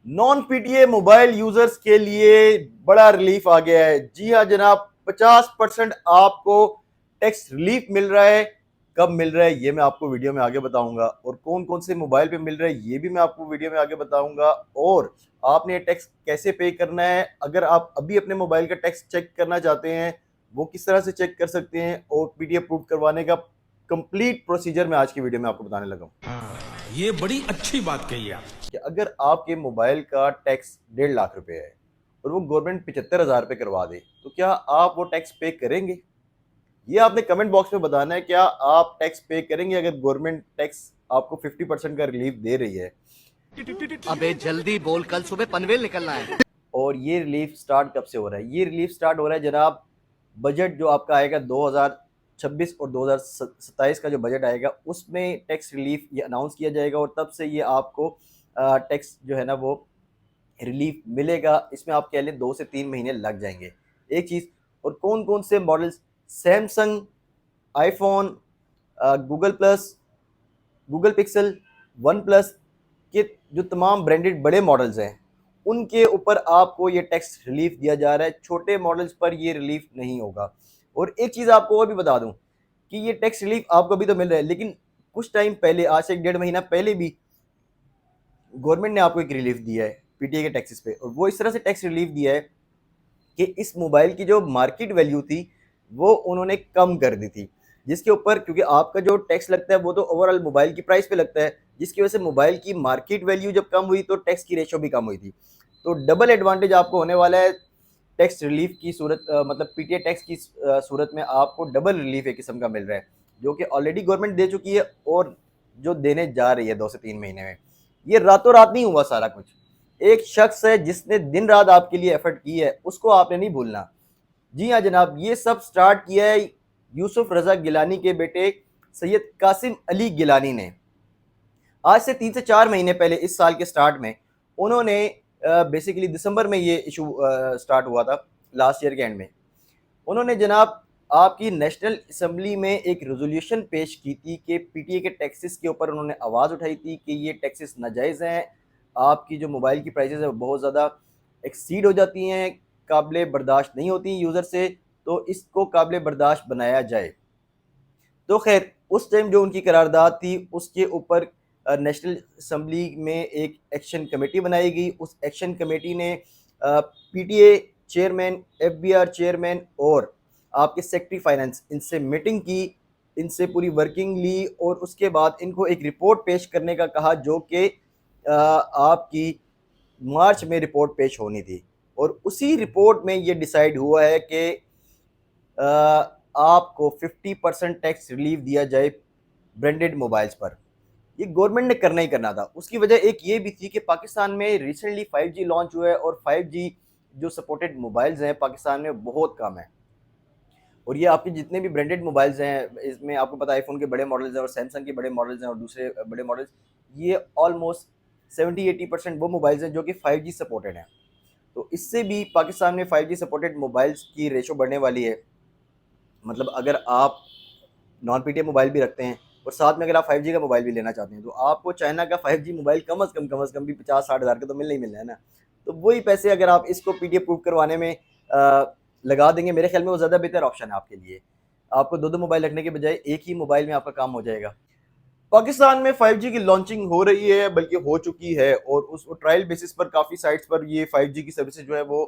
Non PTA mobile users के लिए बड़ा रिलीफ आ गया है। जी हाँ जनाब, 50% आपको टैक्स रिलीफ मिल रहा है। कब मिल रहा है ये मैं आपको वीडियो में आगे बताऊंगा, और कौन कौन से मोबाइल पे मिल रहा है ये भी मैं आपको वीडियो में आगे बताऊंगा। और आपने ये टैक्स कैसे पे करना है, अगर आप अभी अपने मोबाइल का टैक्स चेक करना चाहते हैं वो किस तरह से चेक कर सकते हैं, और पीटीए प्रूफ करवाने का कंप्लीट प्रोसीजर मैं आज की वीडियो में आपको बताने लगा हूँ। ये बड़ी अच्छी बात कही आप। कि अगर आपके मोबाइल का टैक्स 1.5 लाख रुपए है और वो गवर्नमेंट 75,000 रुपये करवा दे, तो क्या आप वो टैक्स पे करेंगे? ये आपने कमेंट बॉक्स में बताना है, क्या आप टैक्स पे करेंगे अगर गवर्नमेंट टैक्स आपको 50% का रिलीफ दे रही है। अबे जल्दी बोल, कल सुबह पनवेल निकलना है। और ये रिलीफ स्टार्ट कब से हो रहा है? ये रिलीफ स्टार्ट हो रहा है जनाब, बजट जो आपका आएगा 2026 और 2027 का जो बजट आएगा उसमें टैक्स रिलीफ ये अनाउंस किया जाएगा, और तब से ये आपको टैक्स जो है ना वो रिलीफ मिलेगा। इसमें आप कह लें 2 से 3 महीने लग जाएंगे। एक चीज़, और कौन कौन से models, Samsung, iPhone, Google plus, Google pixel, one plus के जो तमाम ब्रांडेड बड़े मॉडल्स हैं उनके ऊपर आपको ये टैक्स रिलीफ दिया जा रहा है। छोटे मॉडल्स पर ये रिलीफ नहीं होगा। और एक चीज़ आपको और भी बता दूं कि ये टैक्स रिलीफ आपको अभी तो मिल रहा है, लेकिन कुछ टाइम पहले, आज से 1 डेढ़ महीना पहले भी गवर्नमेंट ने आपको एक रिलीफ दिया है पीटीए के टैक्सेस पे, और वो इस तरह से टैक्स रिलीफ दिया है कि इस मोबाइल की जो मार्केट वैल्यू थी वो उन्होंने कम कर दी थी, जिसके ऊपर, क्योंकि आपका जो टैक्स लगता है वो तो ओवरऑल मोबाइल की प्राइस पे लगता है, जिसकी वजह से मोबाइल की मार्केट वैल्यू जब कम हुई तो टैक्स की रेशो भी कम हुई थी। तो डबल एडवांटेज आपको होने वाला है टैक्स रिलीफ की सूरत, मतलब पीटीए टैक्स की सूरत में आपको डबल रिलीफ एक किस्म का मिल रहा है, जो कि ऑलरेडी गवर्नमेंट दे चुकी है और जो देने जा रही है 2 से 3 महीने में। ये रातों रात नहीं हुआ सारा कुछ, एक शख्स है जिसने दिन रात आपके लिए एफर्ट की है, उसको आपने नहीं भूलना। जी हाँ जनाब, ये सब स्टार्ट किया है यूसुफ रजा गिलानी के बेटे सैयद कासिम अली गिलानी ने। आज से 3 से 4 महीने पहले, इस साल के स्टार्ट में, उन्होंने बेसिकली दिसंबर में ये इशू स्टार्ट हुआ था, लास्ट ईयर के एंड में। उन्होंने जनाब आपकी नेशनल असम्बली में एक रेजोल्यूशन पेश की थी कि पीटीए के टैक्सेस के ऊपर उन्होंने आवाज़ उठाई थी कि ये टैक्सेस नाजायज़ हैं, आपकी जो मोबाइल की प्राइसेस है वो बहुत ज़्यादा एक्सीड हो जाती हैं, काबिल बर्दाश्त नहीं होती यूज़र से, तो इसको काबिल बर्दाश्त बनाया जाए। तो खैर उस टाइम जो उनकी करारदाद थी उसके ऊपर नेशनल असम्बली में एक एक्शन कमेटी बनाई गई। उस एक्शन कमेटी ने पीटीए चेयरमैन, एफबीआर चेयरमैन और आपके सेक्रेटरी फाइनेंस, इनसे मीटिंग की, इनसे पूरी वर्किंग ली, और उसके बाद इनको एक रिपोर्ट पेश करने का कहा, जो कि आपकी मार्च में रिपोर्ट पेश होनी थी। और उसी रिपोर्ट में ये डिसाइड हुआ है कि आपको 50% टैक्स रिलीफ दिया जाए ब्रांडेड मोबाइल्स पर। ये गवर्नमेंट ने करना ही करना था। उसकी वजह एक ये भी थी कि पाकिस्तान में रिसेंटली 5G लॉन्च हुआ है, और 5G जो सपोर्टेड मोबाइल्स हैं पाकिस्तान में बहुत कम है। और ये आपके जितने भी ब्रांडेड मोबाइल्स हैं, इसमें आपको पता है आईफोन के बड़े मॉडल्स हैं और सैमसंग के बड़े मॉडल्स हैं और दूसरे बड़े मॉडल्स, ये ऑलमोस्ट 70-80% वो मोबाइल्स हैं जो कि 5G सपोर्टेड हैं। तो इससे भी पाकिस्तान में 5G सपोर्टेड मोबाइल्स की रेशो बढ़ने वाली है। मतलब अगर आप नॉन पीटीए मोबाइल भी रखते हैं और साथ में अगर आप 5G का मोबाइल भी लेना चाहते हैं, तो आपको चाइना का 5G मोबाइल कम अज़ कम भी 50-60 हज़ार का तो मिलना ही मिलना है ना। तो वही पैसे अगर आप इसको पीटीए प्रूव करवाने में लगा देंगे, मेरे ख्याल में वो ज़्यादा बेहतर ऑप्शन है आपके लिए। आपको दो दो मोबाइल रखने के बजाय एक ही मोबाइल में आपका काम हो जाएगा। पाकिस्तान में 5G की लॉन्चिंग हो रही है, बल्कि हो चुकी है, और उस ट्रायल बेसिस पर काफ़ी साइट्स पर ये 5G की सर्विसेज जो है वो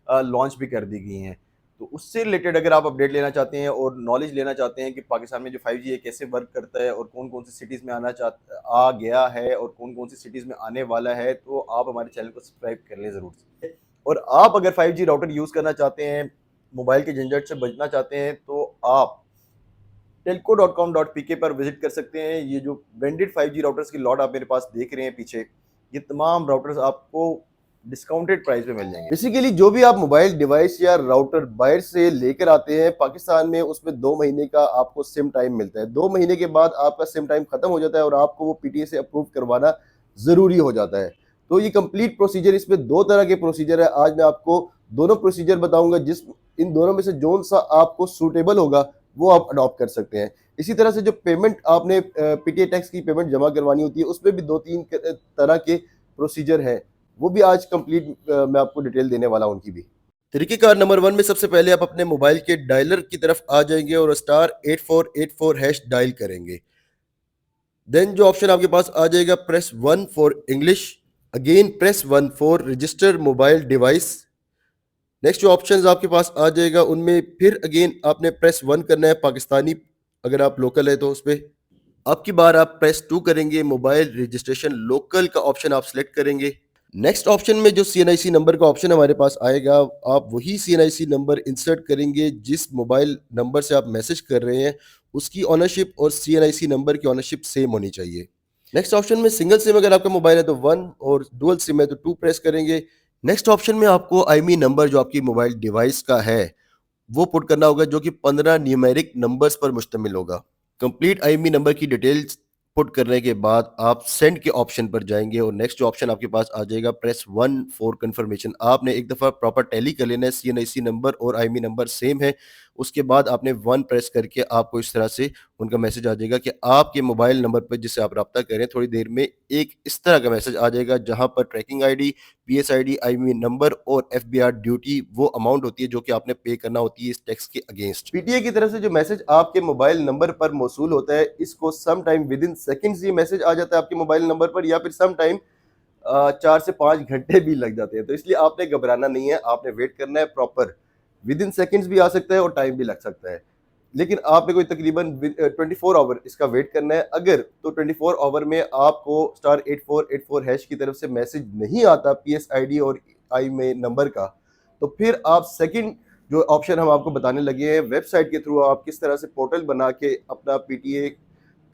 लॉन्च भी कर दी गई हैं। तो उससे रिलेटेड अगर आप अपडेट लेना चाहते हैं और नॉलेज लेना चाहते हैं कि पाकिस्तान में जो 5G है कैसे वर्क करता है और कौन कौन सी सिटीज़ में आ गया है और कौन कौन सी सिटीज़ में आने वाला है, तो आप हमारे चैनल को सब्सक्राइब कर लें ज़रूर से। और आप अगर 5G राउटर यूज़ करना चाहते हैं, मोबाइल के झंझट से बचना चाहते हैं, तो आप telco.com.pk पर विजिट कर सकते हैं। ये जो ब्रांडेड 5G राउटर्स की लॉट आप मेरे पास देख रहे हैं पीछे, ये तमाम राउटर्स आपको डिस्काउंटेड प्राइस पे मिल जाएंगे। बेसिकली जो भी आप मोबाइल डिवाइस या राउटर बाहर से लेकर आते हैं पाकिस्तान में, उसमें 2 महीने का आपको सिम टाइम मिलता है। 2 महीने के बाद आपका सिम टाइम खत्म हो जाता है और आपको वो पीटीए से अप्रूव करवाना जरूरी हो जाता है। तो ये कंप्लीट प्रोसीजर, इसमें 2 तरह के प्रोसीजर है। आज मैं आपको दोनों प्रोसीजर बताऊंगा, जिस इन दोनों में से जो सा आपको सूटेबल होगा वो आप अडॉप्ट कर सकते हैं। इसी तरह से जो पेमेंट आपने पीटीए टैक्स की पेमेंट जमा करवानी होती है, उसमें भी 2-3 तरह के प्रोसीजर है। वो भी आज कंप्लीट मैं आपको डिटेल देने वाला हूँ उनकी भी। तरीकेकार नंबर 1 में सबसे पहले आप अपने मोबाइल के डायलर की तरफ आ जाएंगे और *8484# डायल करेंगे। देन जो ऑप्शन आपके पास आ जाएगा, press 1 for English, again press 1 for register mobile device. Next जो ऑप्शंस आपके पास आ जाएगा उनमें फिर अगेन आपने प्रेस 1 करना है पाकिस्तानी, अगर आप लोकल है तो उस पर आपकी बार आप प्रेस 2 करेंगे, मोबाइल रजिस्ट्रेशन लोकल का ऑप्शन आप सिलेक्ट करेंगे। नेक्स्ट ऑप्शन में जो CNIC नंबर का ऑप्शन हमारे पास आएगा, आप वही CNIC नंबर इंसर्ट करेंगे जिस मोबाइल नंबर से आप मैसेज कर रहे हैं, उसकी ऑनरशिप और CNIC नंबर की ऑनरशिप सेम होनी चाहिए। नेक्स्ट ऑप्शन में सिंगल सिम अगर आपका मोबाइल है तो 1 और डुअल सिम है तो 2 प्रेस करेंगे। नेक्स्ट ऑप्शन में आपको IMEI नंबर जो आपकी मोबाइल डिवाइस का है वो पुट करना होगा, जो कि 15 न्यूमेरिक नंबर्स पर मुश्तमिल होगा। कंप्लीट IMEI नंबर की डिटेल्स पुट करने के बाद आप सेंड के ऑप्शन पर जाएंगे और नेक्स्ट जो ऑप्शन आपके पास आ जाएगा, प्रेस 1 फॉर कंफर्मेशन। आपने एक दफ़ा प्रॉपर टैली कर लेना है, CNIC नंबर और IMEI नंबर सेम है, उसके बाद आपने 1 प्रेस करके आपको इस तरह से उनका मैसेज आ जाएगा कि आपके मोबाइल नंबर पर जिससे आप रब्ता करें थोड़ी देर में एक इस तरह का मैसेज आ जाएगा जहां पर tracking ID, PSID, IMEI number और FBR ड्यूटी वो अमाउंट होती है जो कि आपने पे करना होती है इस टैक्स के अगेंस्ट। PTA की तरफ से जो मैसेज आपके मोबाइल नंबर पर मौसूल होता है, इसको some time within seconds ये मैसेज आ जाता है आपके मोबाइल नंबर पर, या फिर सम टाइम 4 से 5 घंटे भी लग जाते हैं। तो इसलिए आपने घबराना नहीं है, आपने वेट करना है प्रॉपर। विद इन सेकेंड्स भी आ सकता है और टाइम भी लग सकता है, लेकिन आपने कोई तकरीबन 24 आवर इसका वेट करना है। अगर तो 24 आवर में आपको *8484# की तरफ से मैसेज नहीं आता PSID और IMEI नंबर का, तो फिर आप सेकंड जो ऑप्शन हम आपको बताने लगे हैं, वेबसाइट के थ्रू आप किस तरह से पोर्टल बना के अपना PTA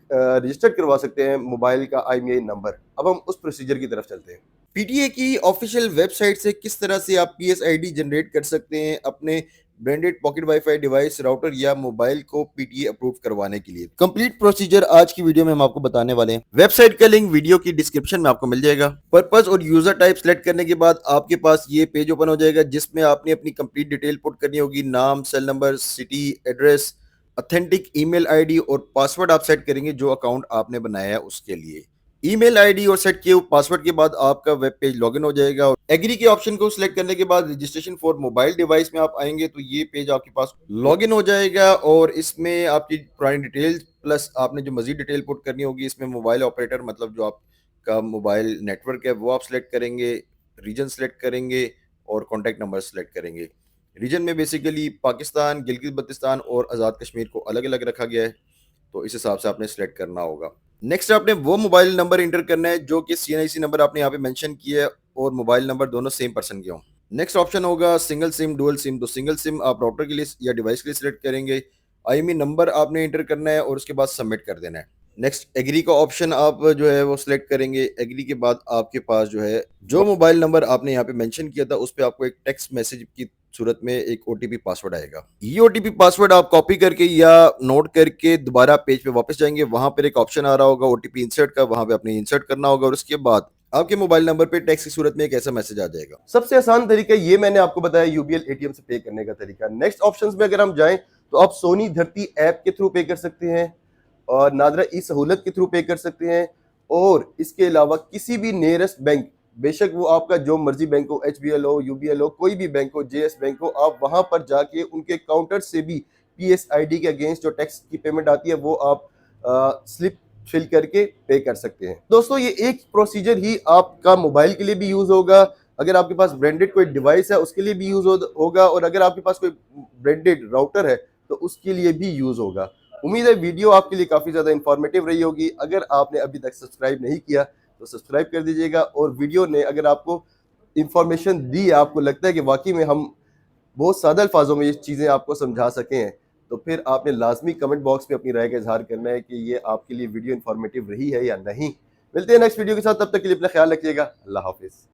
रजिस्टर करवा सकते हैं मोबाइल का IMEI नंबर। अब हम उस प्रोसीजर की तरफ चलते हैं। PTA की ऑफिशियल वेबसाइट से किस तरह से आप PSID जनरेट कर सकते हैं अपने branded pocket wifi device, router या मोबाइल को PTA अप्रूव करवाने के लिए। कंप्लीट प्रोसीजर आज की वीडियो में हम आपको बताने वाले हैं। वेबसाइट का लिंक वीडियो की डिस्क्रिप्शन में आपको मिल जाएगा। पर्पस और यूजर टाइप सेलेक्ट करने के बाद आपके पास ये पेज ओपन हो जाएगा जिसमें आपने अपनी कंप्लीट डिटेल पुट करनी होगी, नाम, cell number, city, address, authentic email ID और पासवर्ड आप सेट करेंगे जो अकाउंट आपने बनाया है उसके लिए। ईमेल आईडी और सेट किए पासवर्ड के बाद आपका वेब पेज लॉगिन हो जाएगा और एग्री के ऑप्शन को सिलेक्ट करने के बाद रजिस्ट्रेशन फॉर मोबाइल डिवाइस में आप आएंगे तो ये पेज आपके पास लॉगिन हो जाएगा और इसमें आपकी पुरानी डिटेल्स प्लस आपने जो मजीद डिटेल पुट करनी होगी, इसमें मोबाइल ऑपरेटर मतलब जो आपका मोबाइल नेटवर्क है वो आप सिलेक्ट करेंगे, रीजन सेलेक्ट करेंगे और कॉन्टैक्ट नंबर सेलेक्ट करेंगे। रीजन में बेसिकली पाकिस्तान, गिलगित बल्तिस्तान और आज़ाद कश्मीर को अलग अलग रखा गया है, तो इस हिसाब से आपने सेलेक्ट करना होगा। नेक्स्ट आपने वो मोबाइल नंबर इंटर करना है जो कि CNIC नंबर आपने यहाँ पे मेंशन किया है और मोबाइल नंबर दोनों सेम पर्सन के हों। नेक्स्ट ऑप्शन होगा सिंगल सिम, डुअल सिम। तो सिंगल सिम आप राउटर के लिए या डिवाइस के लिए सिलेक्ट करेंगे। IMEI नंबर आपने इंटर करना है और उसके बाद सबमिट कर देना है। नेक्स्ट एग्री का ऑप्शन आप जो है वो सिलेक्ट करेंगे। एग्री के बाद आपके पास जो है जो मोबाइल नंबर आपने यहाँ पे मेंशन किया था उस पर आपको एक टेक्स्ट मैसेज की सूरत में एक OTP पासवर्ड आएगा। ये OTP पासवर्ड आप कॉपी करके या नोट करके दोबारा पेज पे वापस जाएंगे, वहां पर एक ऑप्शन आ रहा होगा OTP इंसर्ट का, वहां पे आपने इंसर्ट करना होगा और उसके बाद आपके मोबाइल नंबर पे टेक्स्ट की सूरत में एक ऐसा मैसेज आ जाएगा। सबसे आसान तरीका ये मैंने आपको बताया UBL ATM से पे करने का तरीका। नेक्स्ट ऑप्शंस में अगर हम जाएं तो आप सोनी धरती ऐप के थ्रू पे कर सकते हैं और नादरा ई सहूलत के थ्रू पे कर सकते हैं और इसके अलावा किसी भी नियरेस्ट बैंक, बेशक वो आपका जो मर्जी बैंक हो, HBL हो, UBL हो, कोई भी बैंक हो, JS बैंक हो, आप वहां पर जाके उनके काउंटर से भी PSID के अगेंस्ट जो टैक्स की पेमेंट आती है वो आप स्लिप फिल करके पे कर सकते हैं। दोस्तों ये एक प्रोसीजर ही आपका मोबाइल के लिए भी यूज होगा, अगर आपके पास ब्रांडेड कोई डिवाइस है उसके लिए भी यूज होगा और अगर आपके पास कोई ब्रांडेड राउटर है तो उसके लिए भी यूज होगा। उम्मीद है वीडियो आपके लिए काफी ज्यादा इंफॉर्मेटिव रही होगी। अगर आपने अभी तक सब्सक्राइब नहीं किया तो सब्सक्राइब कर दीजिएगा और वीडियो ने अगर आपको इंफॉर्मेशन दी, आपको लगता है कि वाकई में हम बहुत सादा अल्फाजों में ये चीज़ें आपको समझा सके हैं, तो फिर आपने लाजमी कमेंट बॉक्स में अपनी राय का इजहार करना है कि ये आपके लिए वीडियो इंफॉर्मेटिव रही है या नहीं। मिलते हैं नेक्स्ट वीडियो के साथ, तब तक के लिए अपना ख्याल रखिएगा। अल्लाह हाफिज़।